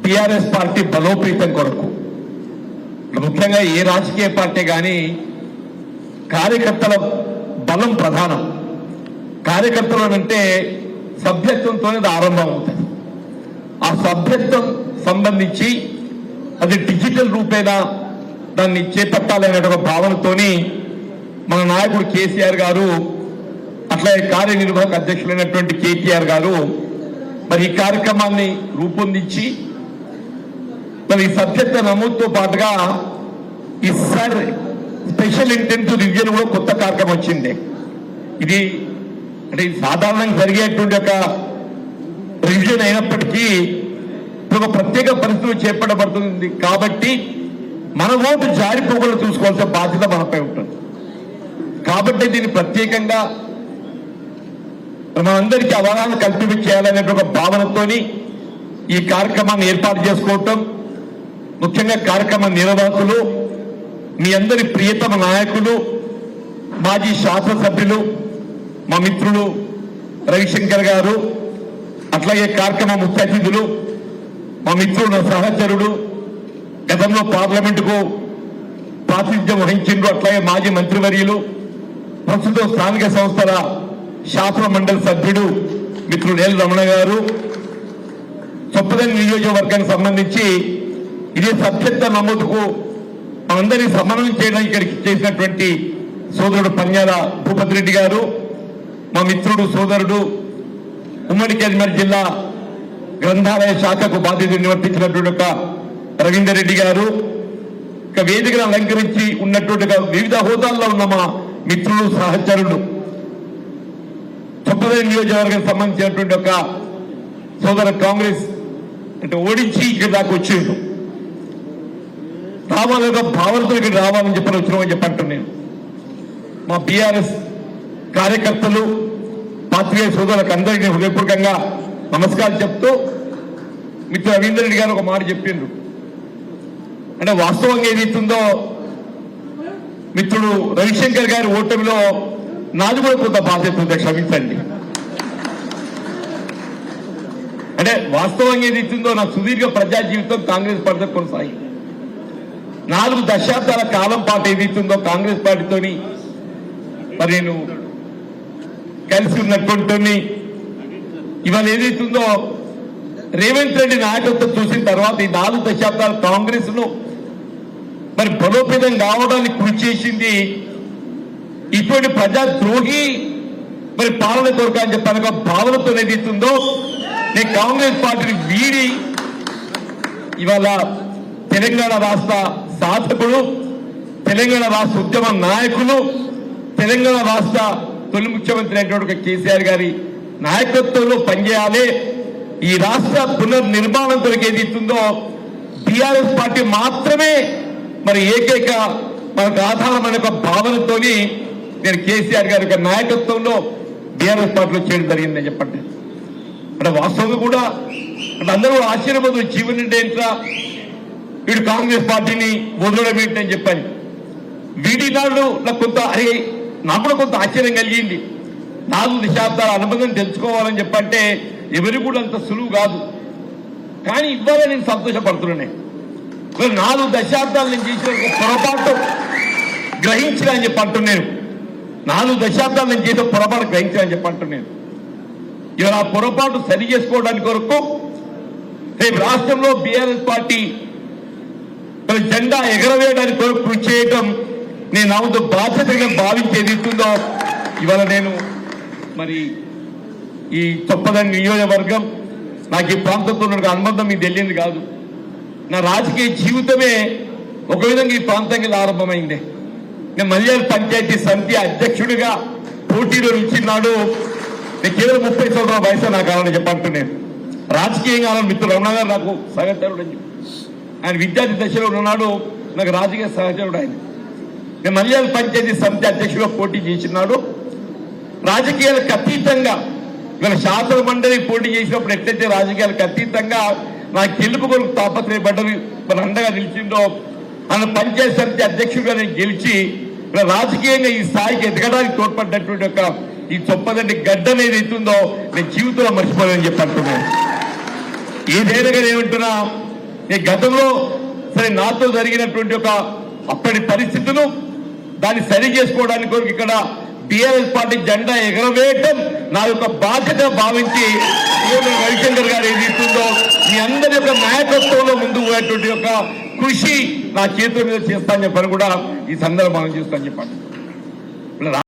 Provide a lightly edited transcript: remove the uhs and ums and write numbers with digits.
TRS party బలోపేతం కొరకు ముఖ్యంగా ఏ రాజకీయ పార్టీ కానీ కార్యకర్తల బలం ప్రధానం. కార్యకర్తలు అంటే సభ్యత్వంతోనే ఆరంభం అవుతుంది. ఆ సభ్యత్వం సంబంధించి అది డిజిటల్ రూపేణ దాన్ని చేపట్టాలనే ఒక భావనతోని మన నాయకుడు కేసీఆర్ గారు, అట్లాగే కార్యనిర్వాహక అధ్యక్షులైనటువంటి కేటీఆర్ గారు మరి ఈ కార్యక్రమాన్ని రూపొందించి మరి సభ్యత్వ నమోదుతో పాటుగా ఈ స్పెషల్ ఇంటెన్సివ్ రివిజన్ కూడా కొత్త కార్యక్రమం వచ్చింది. ఇది అంటే సాధారణంగా జరిగేటువంటి ఒక రివిజన్ అయినప్పటికీ ఒక ప్రత్యేక పరిస్థితులు చేపట్టబడుతుంది కాబట్టి మన ఓటు జారిపోకుండా చూసుకోవాల్సిన బాధ్యత మనపై ఉంటుంది. కాబట్టి దీన్ని ప్రత్యేకంగా మనందరికీ అవగాహన కల్పించేయాలనే ఒక భావనతోని ఈ కార్యక్రమాన్ని ఏర్పాటు చేసుకోవటం, ముఖ్యంగా కార్యక్రమ నిర్వాహకులు, మీ అందరి ప్రియతమ నాయకులు, మాజీ శాసనసభ్యులు, మా మిత్రులు రవిశంకర్ గారు, అట్లాగే కార్యక్రమ ముఖ్య అతిథులు, మా మిత్రుడు సహచరుడు, గతంలో పార్లమెంటుకు ప్రాతినిధ్యం వహించిండ్రు, అట్లాగే మాజీ మంత్రివర్యులు, ప్రస్తుతం స్థానిక సంస్థల శాసన మండలి సభ్యుడు మిత్రుడు ఎల్ రమణ గారు, చొప్పదండి నియోజకవర్గానికి సంబంధించి ఇదే సభ్యత్వ నమోదుకు మనందరినీ సమన్వయం చేయడానికి ఇక్కడికి చేసినటువంటి సోదరుడు పన్యాల భూపతి రెడ్డి గారు, మా మిత్రుడు సోదరుడు ఉమ్మడి కరీంనగర్ జిల్లా గ్రంథాలయ శాఖకు బాధ్యత నిర్వర్తించినటువంటి ఒక రవీందర్ రెడ్డి గారు, ఇక వేదికను అలంకరించి ఉన్నటువంటి వివిధ హోదాల్లో ఉన్న మా మిత్రులు సహచరులు, చొప్పదండి నియోజకవర్గానికి సంబంధించినటువంటి ఒక సోదర కాంగ్రెస్ అంటే ఓడించి ఇక్కడ దాకా వచ్చేది రావాలని భావనతో ఇక్కడ రావాలని చెప్పని వచ్చినామని చెప్పంటాను నేను. మా బీఆర్ఎస్ కార్యకర్తలు, పాత్రికేయ సోదరులకు అందరికీ హృదయపూర్వకంగా నమస్కారం చెప్తూ మిత్రుడు రవీందర్ రెడ్డి గారు ఒక మాట చెప్పిండ్రు. అంటే వాస్తవంగా ఏదైతుందో మిత్రుడు రవిశంకర్ గారి ఓటమిలో నాది కూడా కొంత బాధ్యత ఉంది, క్షమించండి. అంటే వాస్తవంగా ఏదైతుందో నా సుదీర్ఘ ప్రజా జీవితం కాంగ్రెస్ పార్టీ కొనసాగింది. 4 దశాబ్దాల కాలం పాటు ఏదైతుందో కాంగ్రెస్ పార్టీతోని మరి నేను కలిసి ఉన్నటువంటి ఇవాళ ఏదైతుందో రేవంత్ రెడ్డి నాయకత్వం చూసిన తర్వాత ఈ 4 దశాబ్దాల కాంగ్రెస్ ను మరి బలోపేతం కావడానికి కృషి చేసింది ఇటువంటి ప్రజాద్రోహి మరి పాలన కొరకు అని చెప్పాను భావనతో ఏదైతుందో నేను కాంగ్రెస్ పార్టీని వీడి ఇవాళ తెలంగాణ రాష్ట్ర సాధకుడు, తెలంగాణ రాష్ట్ర ఉద్యమ నాయకులు, తెలంగాణ రాష్ట్ర తొలి ముఖ్యమంత్రి అయినటువంటి కేసీఆర్ గారి నాయకత్వంలో పనిచేయాలి. ఈ రాష్ట్ర పునర్నిర్మాణం కొరకు ఏదైతుందో టిఆర్ఎస్ పార్టీ మాత్రమే మరి ఏకైక మనకు ఆధారమైన ఒక భావనతోని నేను కేసీఆర్ గారి యొక్క నాయకత్వంలో టిఆర్ఎస్ పార్టీలో చేయడం జరిగిందని చెప్పండి. అంటే వాస్తవంగా కూడా అంటే అందరూ ఆశ్చర్యపోతున్న జీవన్ రెడ్డి ఏంట్రా వీడు కాంగ్రెస్ పార్టీని వదలడం ఏంటని చెప్పాను. వీడినాడు నాకు కొంత నాకు కూడా కొంత ఆశ్చర్యం కలిగింది. 4 దశాబ్దాల అనుబంధం తెలుసుకోవాలని చెప్పంటే ఎవరికి కూడా అంత సులువు కాదు. కానీ ఇవాళ నేను సంతోషపడుతున్నాను. 4 దశాబ్దాలు నేను చేసిన పొరపాటు గ్రహించిన అని చెప్పి అంటున్నాను. 4 దశాబ్దాలు నేను చేసిన పొరపాటు గ్రహించిన అని చెప్పి అంటున్నాను. ఇవాళ ఆ పొరపాటు సరి చేసుకోవడానికి కొరకు రేపు రాష్ట్రంలో బీఆర్ఎస్ పార్టీ జెండా ఎగరవేయడానికి కొరకు కృషి చేయడం నేను నా వంతు బాధ్యతగా భావించేది ఇస్తుందో ఇవాళ నేను మరి ఈ చొప్పదండి నియోజకవర్గం నాకు ఈ ప్రాంతంతో ఉన్న అనుబంధం మీకు తెలియదు కాదు. నా రాజకీయ జీవితమే ఒక విధంగా ఈ ప్రాంతంగా ఆరంభమైంది. నేను మల్యాల పంచాయతీ సమితి అధ్యక్షుడిగా పోటీలో నిలిచినాడు. నేను కేవలం 30 సంవత్సరాల వయసు నాకు కావాలని చెప్పంటున్నాను. రాజకీయంగా మిత్రుడు రమణ గారు నాకు సహచరుడు అని చెప్పి ఆయన విద్యార్థి దశలో ఉన్నాడు, నాకు రాజకీయ సహచరుడు ఆయన. నేను మల్యాల పంచాయతీ సమితి అధ్యక్షుడిగా పోటీ చేసినాడు. రాజకీయాలకు అతీతంగా ఇవాళ శాసన మండలి పోటీ చేసినప్పుడు ఎట్లయితే రాజకీయాలకు అతీతంగా నాకు గెలుపు కొరకు తాపత్రయపడ్డది మన అండగా నిలిచిందో ఆయన పంచాయతీ సమితి అధ్యక్షుడిగా నేను గెలిచి రాజకీయంగా ఈ స్థాయికి ఎదగడానికి తోడ్పడ్డటువంటి ఒక ఈ చొప్పదండి గడ్డ అనేది ఎత్తుందో నేను జీవితంలో మర్చిపోలేని చెప్పి అంటున్నాను. ఏదైనా కానీ ఏమంటున్నా, ఈ గతంలో సరే నాతో జరిగినటువంటి ఒక అప్పటి పరిస్థితులు దాన్ని సరి చేసుకోవడానికి కొరకు ఇక్కడ టీఆర్ఎస్ పార్టీ జెండా ఎగరవేయటం నా యొక్క బాధ్యత భావించి రవిశంకర్ గారు ఏది ఇస్తుందో మీ అందరి యొక్క నాయకత్వంలో ముందుకు పోయేటువంటి యొక్క కృషి నా చేతుల మీద చేస్తానని చెప్పని కూడా ఈ సందర్భంగా చేస్తానని చెప్పండి.